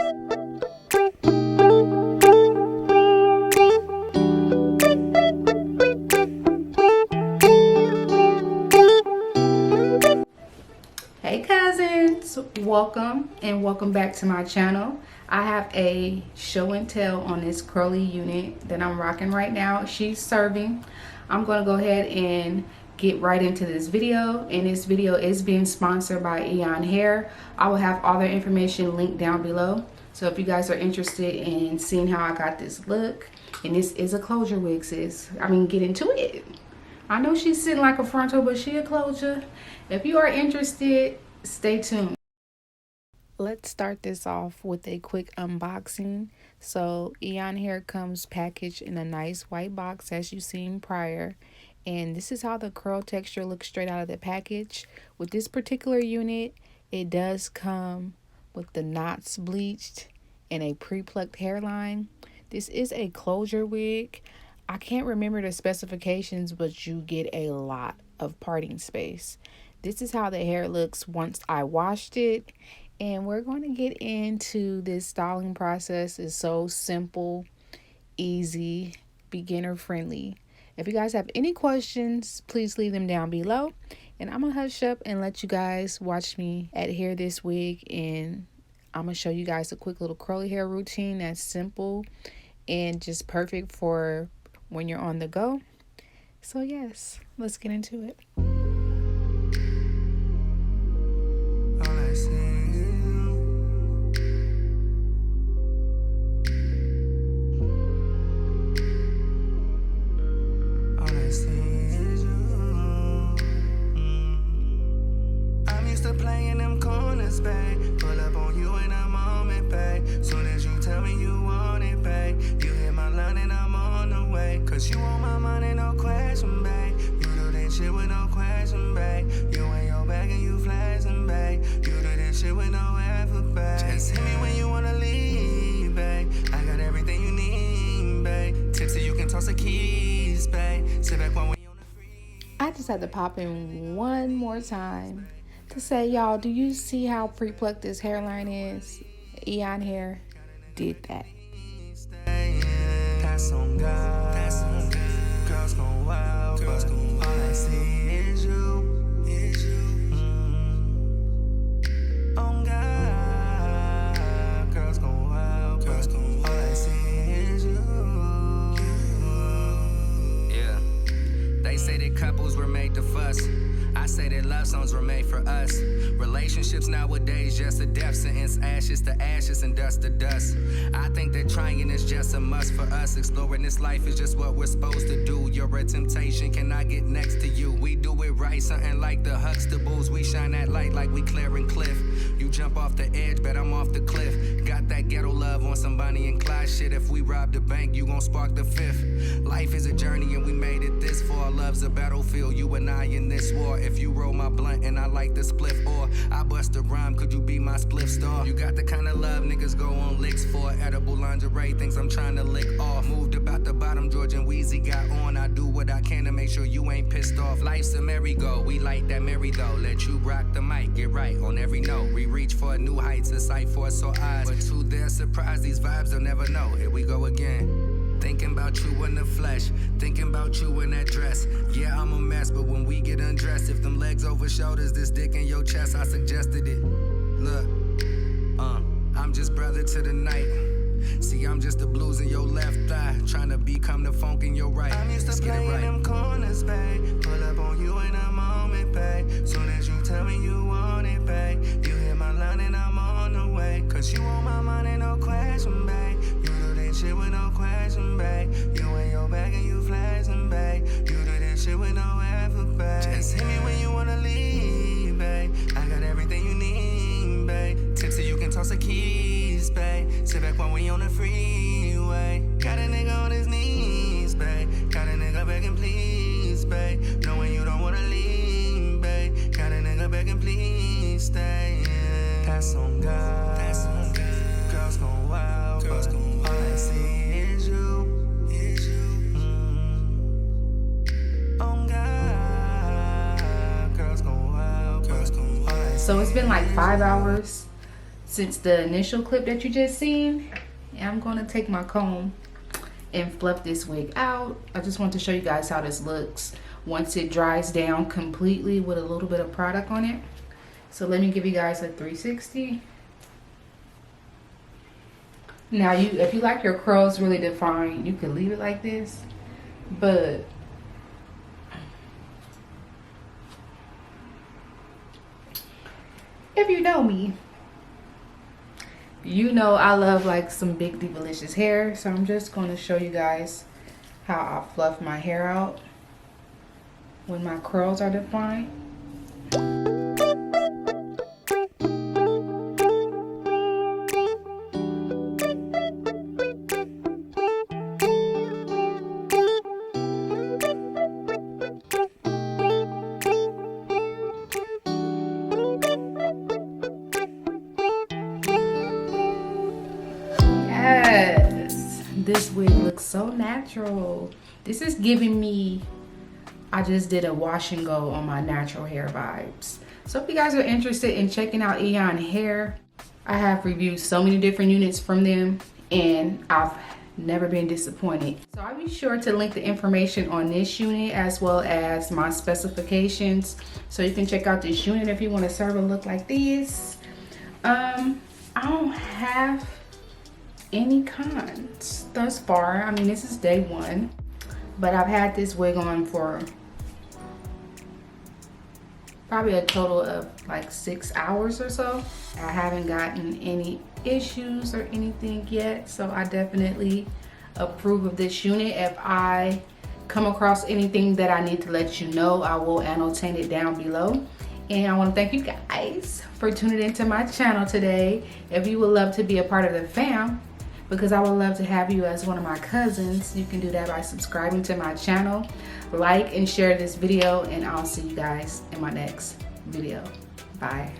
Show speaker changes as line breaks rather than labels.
Hey cousins, welcome back to my channel. I have a show and tell on this curly unit that I'm rocking right now. She's serving. I'm going to go ahead and get right into this video, and this video is being sponsored by Eayon hair. I will have all their information linked down below, so if you guys are interested in seeing how I got this look, and this is a closure wig, sis. I mean, get into it. I know she's sitting like a frontal, but she a closure. If you are interested, stay tuned. Let's start this off with a quick unboxing. So Eayon hair comes packaged in a nice white box, as you've seen prior. And this is how the curl texture looks straight out of the package. With this particular unit, it does come with the knots bleached and a pre-plucked hairline. This is a closure wig. I can't remember the specifications, but you get a lot of parting space. This is how the hair looks once I washed it. And we're going to get into this styling process. It's so simple, easy, beginner friendly. If you guys have any questions, please leave them down below. And I'm going to hush up and let you guys watch me adhere this wig. And I'm going to show you guys a quick little curly hair routine that's simple and just perfect for when you're on the go. So yes, let's get into it.
I'm used to playing them corners, babe. Pull up on you in a moment, babe. Soon as you tell me you want it, babe. You hit my line and I'm on the way. Cause you want my money, no question, babe. You do this shit with no question, babe. You in your bag and you flashing, babe. You do this shit with no effort, babe. Just hit me when you wanna leave, babe. I got everything you need, babe. Tipsy, you can toss the keys, babe. Sit back while we on the free.
I just had to pop in one more time to say, y'all, do you see how pre-plucked this hairline is? Eayon hair did that.
That's on God. That's on God. Girls gon' wild, but all I see is you. On God. Girls gon' wild, but all I see is you. Yeah. They say that couples were made to fuss. I say that love songs were made for us. Relationships nowadays just a death sentence. Ashes to ashes and dust to dust. I think that trying is just a must for us. Exploring this life is just what we're supposed to do. You're a temptation, can I get next to you? We do it right, something like the Huxtables. We shine that light like we clearing cliff. You jump off the edge, bet I'm off the cliff. Got that ghetto love on some Bonnie and Clyde shit. If we rob the bank, you gon' spark the fifth. Life is a journey and we made it this far. Love's a battlefield, you and I in this war. If you roll my blunt and I like the spliff, or I bust a rhyme, could you be my spliff star? You got the kind of love niggas go on licks for. Edible lingerie, things I'm trying to lick off. Moved about the bottom, George and Wheezy got on. I do what I can to make sure you ain't pissed off. Life's a merry-go, we like that merry though. Let you rock the mic, get right on every note. We reach for new heights, a sight for us or eyes. But to their surprise, these vibes they'll never know. Here we go again. Thinking about you in the flesh, thinking about you in that dress. Yeah, I'm a mess, but when we get undressed, if them legs over shoulders, this dick in your chest, I suggested it. Look, I'm just brother to the night. See, I'm just the blues in your left thigh, trying to become the funk in your right. I'm used to playing them corners, babe. Pull up on you in a moment, babe. Soon as you tell me you want it, babe. You hit my line and I'm on the way. Cause you want my money, no question, babe. You do this shit with no question, babe. You in your bag and you flashing, babe. You do this shit with no effort, babe. Just hit me when you wanna leave, babe. I got everything you need, babe. Tipsy, you can toss the keys, babe. Sit back while we on the freeway. Got a nigga on his knees, babe. Got a nigga begging please, babe. Knowing you don't wanna leave, babe. Got a nigga begging please stay. That's on God. That's on God. Girls gon' wild, but all I see is you. On God. Girls gon' wild, but all I see.
So it's been like 5 hours since the initial clip that you just seen. And I'm going to take my comb and fluff this wig out. I just want to show you guys how this looks once it dries down completely with a little bit of product on it. So let me give you guys a 360. Now, if you like your curls really defined, you could leave it like this, but if you know me, you know I love like some big delicious hair. So I'm just going to show you guys how I fluff my hair out when my curls are defined. Yes, this wig looks so natural. This is giving me, I just did a wash and go on my natural hair vibes. So if you guys are interested in checking out Eayon hair, I have reviewed so many different units from them and I've never been disappointed. So I'll be sure to link the information on this unit as well as my specifications, so you can check out this unit if you want to serve a look like this. I don't have any cons thus far. I mean, this is day one, but I've had this wig on for probably a total of like 6 hours or so. I haven't gotten any issues or anything yet, so I definitely approve of this unit. If I come across anything that I need to let you know, I will annotate it down below. And I want to thank you guys for tuning into my channel today. If you would love to be a part of the fam, because I would love to have you as one of my cousins, you can do that by subscribing to my channel, like and share this video, and I'll see you guys in my next video. Bye.